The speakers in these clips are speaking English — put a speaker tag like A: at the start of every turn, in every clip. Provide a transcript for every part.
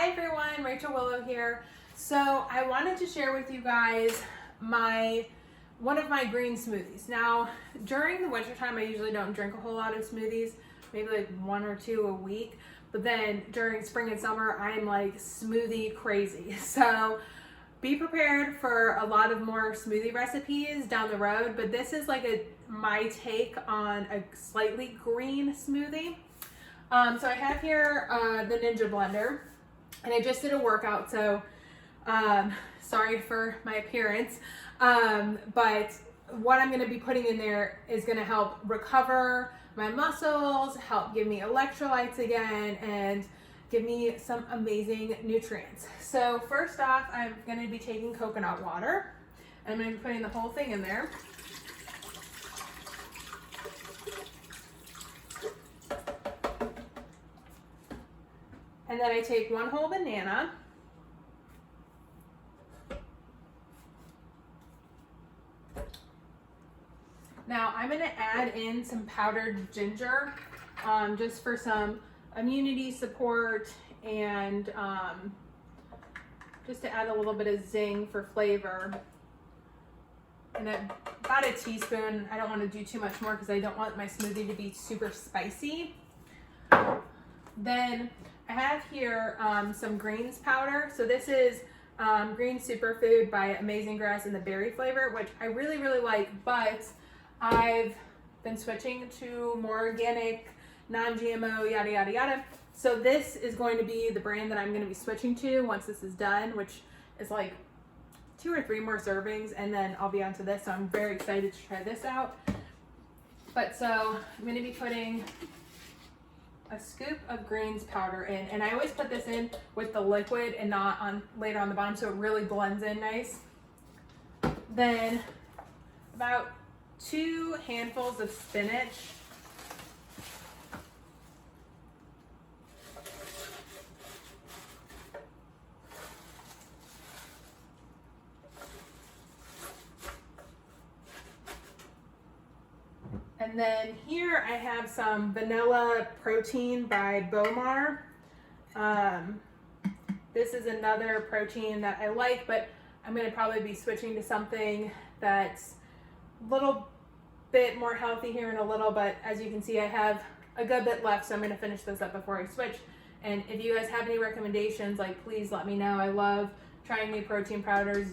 A: Hi everyone, Rachel Willow here. So I wanted to share with you guys one of my green smoothies. Now, during the wintertime, I usually don't drink a whole lot of smoothies, maybe like one or two a week. But then during spring and summer, I'm like smoothie crazy. So be prepared for a lot of more smoothie recipes down the road. But this is like my take on a slightly green smoothie. So I have here the Ninja blender, and I just did a workout, so sorry for my appearance, but what I'm going to be putting in there is going to help recover my muscles, help give me electrolytes again, and give me some amazing nutrients. So first off, I'm going to be taking coconut water, and I'm going to be putting the whole thing in there. And then I take one whole banana. Now I'm going to add in some powdered ginger, just for some immunity support and just to add a little bit of zing for flavor. And about a teaspoon. I don't want to do too much more because I don't want my smoothie to be super spicy. Then I have here some greens powder. So this is green superfood by Amazing Grass in the berry flavor, which I really, really like, but I've been switching to more organic, non-GMO, yada, yada, yada. So this is going to be the brand that I'm going to be switching to once this is done, which is like 2 or 3 more servings, and then I'll be onto this. So I'm very excited to try this out. But so I'm going to be putting a scoop of greens powder in, and I always put this in with the liquid and not on later on the bottom, so it really blends in nice. Then about 2 handfuls of spinach. And then here I have some vanilla protein by Bomar. This is another protein that I like, but I'm going to probably be switching to something that's a little bit more healthy here in a little, but as you can see, I have a good bit left, so I'm going to finish this up before I switch. And if you guys have any recommendations, like, please let me know. I love trying new protein powders,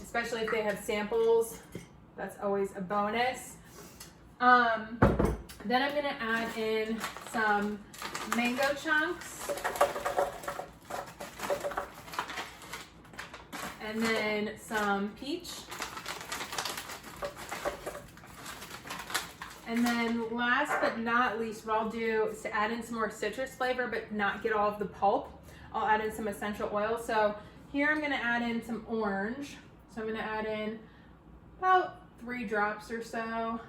A: especially if they have samples. That's always a bonus. Then I'm going to add in some mango chunks, and then some peach, and then last but not least, what I'll do is to add in some more citrus flavor but not get all of the pulp. I'll add in some essential oil. So here I'm going to add in some orange. So I'm going to add in about 3 drops or so.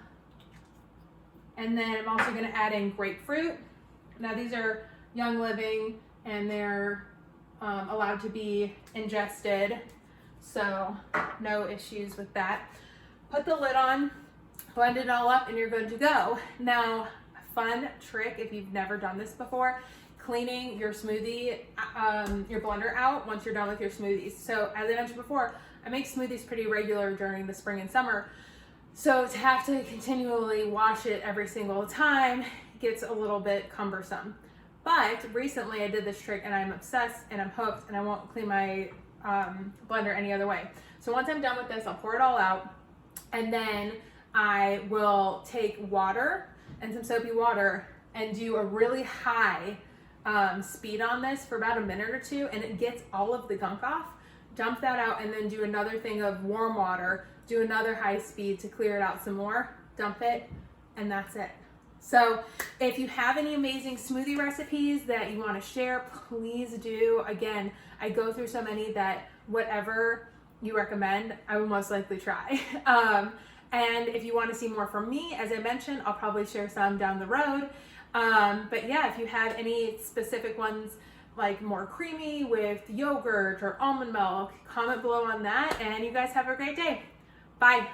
A: And then I'm also going to add in grapefruit. Now these are Young Living, and they're allowed to be ingested, so no issues with that. Put the lid on, blend it all up, and you're good to go. Now, a fun trick if you've never done this before, cleaning your smoothie, your blender out once you're done with your smoothies. So as I mentioned before, I make smoothies pretty regular during the spring and summer. So to have to continually wash it every single time gets a little bit cumbersome. But recently I did this trick and I'm obsessed and I'm hooked, and I won't clean my blender any other way. So once I'm done with this, I'll pour it all out, and then I will take water and some soapy water and do a really high speed on this for about a minute or 2, and it gets all of the gunk off. Dump that out, and then do another thing of warm water, do another high speed to clear it out some more, dump it, and that's it. So if you have any amazing smoothie recipes that you want to share, please do. Again, I go through so many that whatever you recommend, I will most likely try. And if you want to see more from me, as I mentioned, I'll probably share some down the road. But yeah, if you have any specific ones, like more creamy with yogurt or almond milk, comment below on that, and you guys have a great day. Bye.